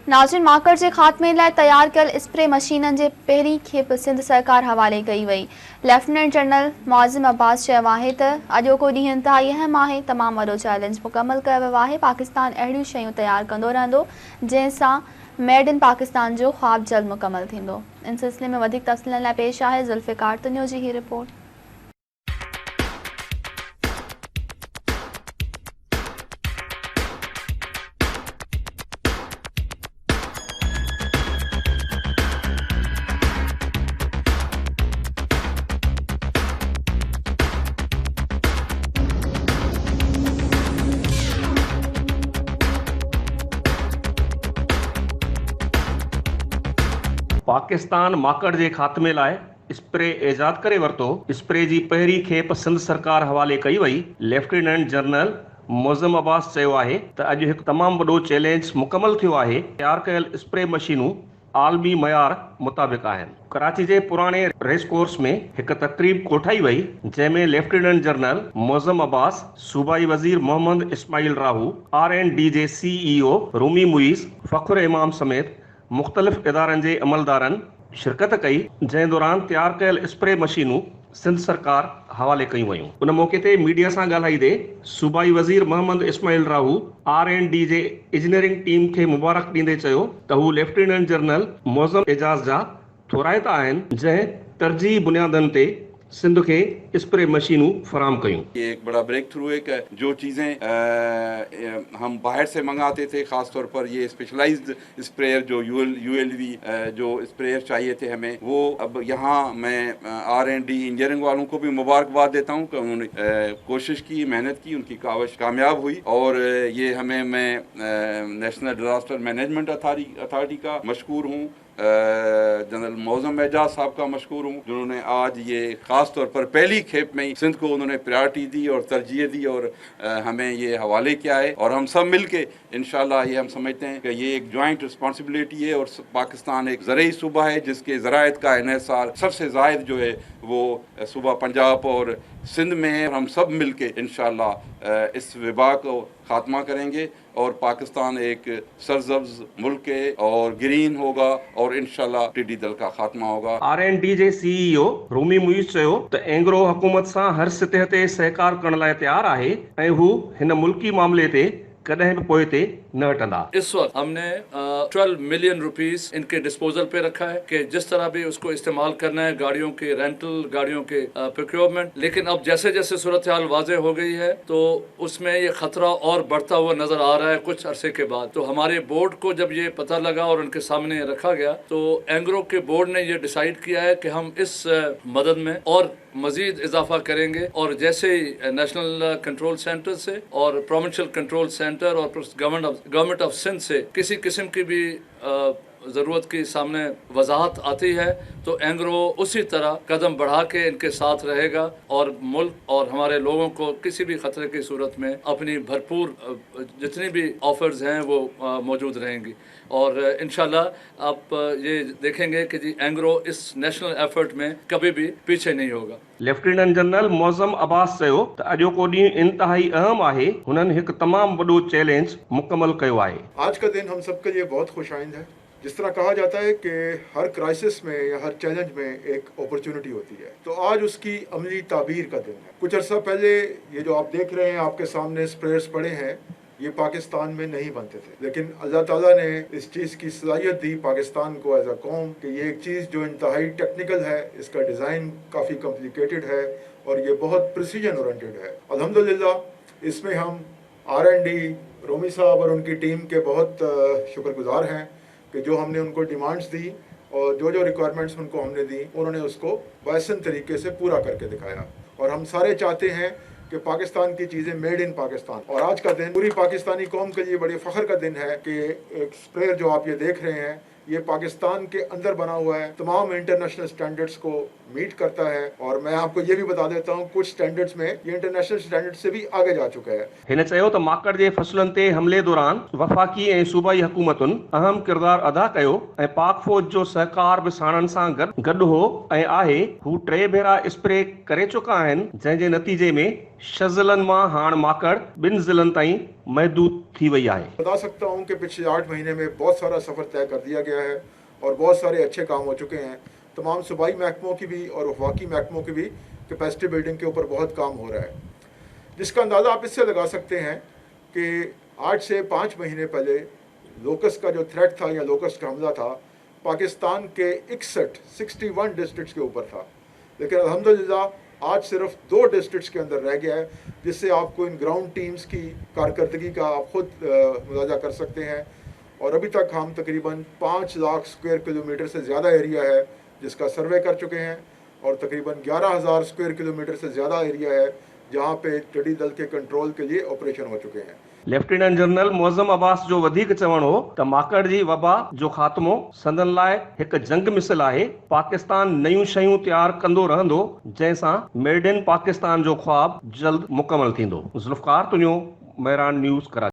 नाज़रीन, माकड़ जे ख़ात्मे लाइ तैयार कयल स्प्रे मशीननि जे पहिरीं खेप सिंध सरकार हवाले कई वई। लेफ्टिनेंट जनरल मौज़िम अब्बास चयो आहे त अॼोको ॾींहुं इंतहाई अहम आहे। तमामु वॾो चैलेंज मुकमल कयो वियो आहे। पाकिस्तान अहिड़ियूं शयूं तैयार कंदो रहंदो जंहिं सां मेड इन पाकिस्तान जो ख़्वाब जल्द मुकमल थींदो। इन सिलसिले में वधीक तफ़सीलनि लाइ पेश आहे ज़ुल्फ़िकार तनियो जी ही रिपोर्ट। पाकिस्तान माकड़ जे ख़ात्मे लाइ स्प्रे ईजाद करे वरितो। स्प्रे जी पहिरीं खेप सिंध सरकार हवाले कई वई। लेफ्टिनेंट जनरल मौज़िम अब्बास चयो आहे त अॼु हिकु तमामु वॾो चैलेंज मुकमल थियो आहे। तैयार कयल स्प्रे मशीनूं आलमी मयार मुताबिक़ आहिनि। कराची जे पुराणे रेस कोर्स में हिकु तक़रीब कोठाई वई जंहिं में लेफ्टिनेंट जनरल मौज़िम अब्बास, सूबाई वज़ीर मोहम्मद इस्माइल राहू, R&D जे CEO रूमी मुईज़, फ़ख्र इमाम समेत मुख़्तलिफ़ इदारनि जे अमलदारनि शिरकत कई, जंहिं दौरान तैयार कयल स्प्रे मशीनूं सिंध सरकार हवाले कयूं वयूं। उन मौक़े ते मीडिया सां ॻाल्हाईंदे सूबाई वज़ीर मोहम्मद इस्माइल राहू R&D जे इंजीनियरिंग टीम खे मुबारक ॾींदे चयो त हू लेफ्टिनेंट जनरल मौज़िम एजाज़ जा थोराइता आहिनि जंहिं तरजीही बुनियादनि ते सिंध के स्प्रे मशीनों फराम कयूं। ये एक बड़ा ब्रेक थ्रू है कि जो चीज़ें हम बाहर से मंगाते थे, ख़ास तौर पर ये स्पेशलाइज्ड स्प्रेयर जो ULV जो स्प्रेयर चाहिए थे हमें, वो अब यहाँ मैं R&D इंजीनियरिंग वालों को भी मुबारकबाद देता हूँ कि उन्होंने कोशिश की, मेहनत की, उनकी काविश कामयाब हुई। और ये हमें मैं नेशनल डिज़ास्टर मैनेजमेंट अथॉरिटी का मशकूर हूँ, जनरल मौज़िम एजाज साहब का मशकूर हूँ, जिन्होंने आज ये ख़ास तौर पर पहली खेप में ही सिंध को उन्होंने प्रायोरिटी दी और तरजीह दी और हमें ये हवाले किया है। और हम सब मिल के इंशाल्लाह ये हम समझते हैं कि ये एक जॉइंट रिस्पॉन्सिबिलिटी है। और पाकिस्तान एक ज़रई सूबा है जिसके ज़रायत का इन्हिसार सबसे ज़ायद जो है वो सूबा पंजाब और सिंध में है। हम सब मिल के इंशाल्लाह इस वबा को ख़ात्मा करेंगे और पाकिस्तान एक सरजब्ज मुल्क है और ग्रीन होगा और इंशाल्लाह टिड्डी दल का खात्मा होगा। R&D जे CEO रूमी मुईज़ चयो त एंग्रो हुकूमत सां हर सतह ते सहकार करण लाइ तैयार आहे ऐं हू हिन मुल्की मामले ते कदहिं भी पोए ते न हटंदा। इस वक्त हमने 12 मिलियन रुपीस इनके डिस्पोजल पे रखा है कि जिस तरह भी उसको इस्तेमाल करना है, गाड़ियों के रेंटल, गाड़ियों के प्रोक्योरमेंट। लेकिन अब जैसे जैसे सूरत हाल वाज़े हो गई है तो उसमें ये खतरा और बढ़ता हुआ नजर आ रहा है कुछ अरसे के बाद। तो हमारे बोर्ड को जब ये पता लगा और उनके सामने रखा गया तो एंग्रो के बोर्ड ने ये डिसाइड किया है कि हम इस मदद में और मजीद इजाफा करेंगे। और जैसे ही नेशनल कंट्रोल सेंटर से और प्रोविंशियल कंट्रोल सेंटर और गवर्नमेंट ऑफ सिंध से किसी किस्म की भी ज़रूरत की सामने वजाहत आती है तो एंग्रो उसी तरह कदम बढ़ा के इनके साथ रहेगा और मुल्क और हमारे लोगों को किसी भी खतरे की सूरत में अपनी भरपूर जितनी भी ऑफर्स हैं वो मौजूद रहेंगी। और इंशाल्लाह आप ये देखेंगे कि जी एंग्रो इस नेशनल एफर्ट में कभी भी पीछे नहीं होगा। लेफ्टिनेंट जनरल मौज़िम अब्बास चयो त अॼोको ॾींहुं इंतहाई अहम आहे। हुननि हिकु तमामु वॾो चैलेंज मुकमल कयो आहे। आज का दिन हम सबके लिए बहुत खुशाइंद है। जिस तरह कहा जाता है कि हर क्राइसिस में या हर चैलेंज में एक अपॉर्चुनिटी होती है, तो आज उसकी अमली ताबीर का दिन है। कुछ अर्सा पहले ये जो आप देख रहे हैं, आपके सामने स्प्रेयर्स पड़े हैं, ये पाकिस्तान में नहीं बनते थे, लेकिन अल्लाह ताला ने इस चीज़ की सलाहियत दी पाकिस्तान को एज अ कौम कि ये एक चीज़ जो इंतहाई टेक्निकल है, इसका डिज़ाइन काफ़ी कॉम्प्लिकेटेड है और ये बहुत प्रिसीजन ओरिएंटेड है। अल्हम्दुलिल्लाह इसमें हम R&D रोमी साहब और उनकी टीम के बहुत शुक्रगुजार हैं कि जो हमने उनको डिमांड्स दी और जो जो रिक्वायरमेंट्स उनको हमने दी, उन्होंने उसको बाहसन तरीके से पूरा करके दिखाया। और हम सारे चाहते हैं कि पाकिस्तान की चीज़ें मेड इन पाकिस्तान। और आज का दिन पूरी पाकिस्तानी कौम के लिए बड़े फ़ख्र का दिन है कि एक स्प्रेयर जो आप ये देख रहे हैं ये पाकिस्तान के अंदर बना हुआ है, तमाम इंटरनेशनल स्टैंडर्ड्स को मीट करता है। और मैं आपको ये भी बता देता हूँ कुछ स्टैंडर्ड्स में ये इंटरनेशनल स्टैंडर्ड से भी आगे जा चुका है। हिन चयो त माकड़ जे फसलनि ते हमले दौरान वफ़ाक़ी ऐं सूबाई हुकूमतुनि अहम किरदार अदा कयो ऐं पाक फ़ौज जो सहकार बि साणनि सां गॾु हो ऐं आहे। हू 3 भेरा स्प्रे करे चुका आहिनि, जंहिं जे नतीजे में 6 ज़िलनि मां हाणे माकड़ 2 ज़िलनि ताईं महदूद थी वई आहे। बता सकता हूँ कि पिछले 8 महीने में बहुत सारा सफ़र तय कर दिया गया है और बहुत सारे अच्छे काम हो चुके हैं। तमाम सूबाई महकमों की भी और वफाकी महकमों की भी कैपेसिटी बिल्डिंग के ऊपर बहुत काम हो रहा है, जिसका अंदाज़ा आप इससे लगा सकते हैं कि 8 से 5 महीने पहले लोकस्ट का जो थ्रेट था या लोकस्ट का हमला था पाकिस्तान के 61 डिस्ट्रिक्ट्स के ऊपर था, लेकिन अल्हम्दुलिल्लाह आज सिर्फ 2 डिस्ट्रिक्ट्स के अंदर रह गया है, जिससे आपको इन ग्राउंड टीम्स की कारकर्दगी का आप खुद मुलाजा कर सकते हैं। और अभी तक हम तकरीबन 5 लाख स्क्वायर किलोमीटर से ज़्यादा एरिया है जिसका सर्वे कर चुके हैं और तकरीबन 11,000 स्क्वायर किलोमीटर से ज़्यादा एरिया है जहाँ पे टिड्डी दल के कंट्रोल के लिए ऑपरेशन हो चुके हैं। लेफ्टिनेंट जनरल मौज़म अब्बास जो वधीक चवण हो त माकड़ जी वबा जो ख़ात्मो संदन लाइ हिकु जंग मिसल आहे। पाकिस्तान नयूं शयूं तैयार कंदो रहंदो जंहिंसां मेड इन पाकिस्तान जो ख्वाब जल्द मुकमल थींदो। ज़ुल्फ़कार तुनियो, मेहरान न्यूज़, कराची।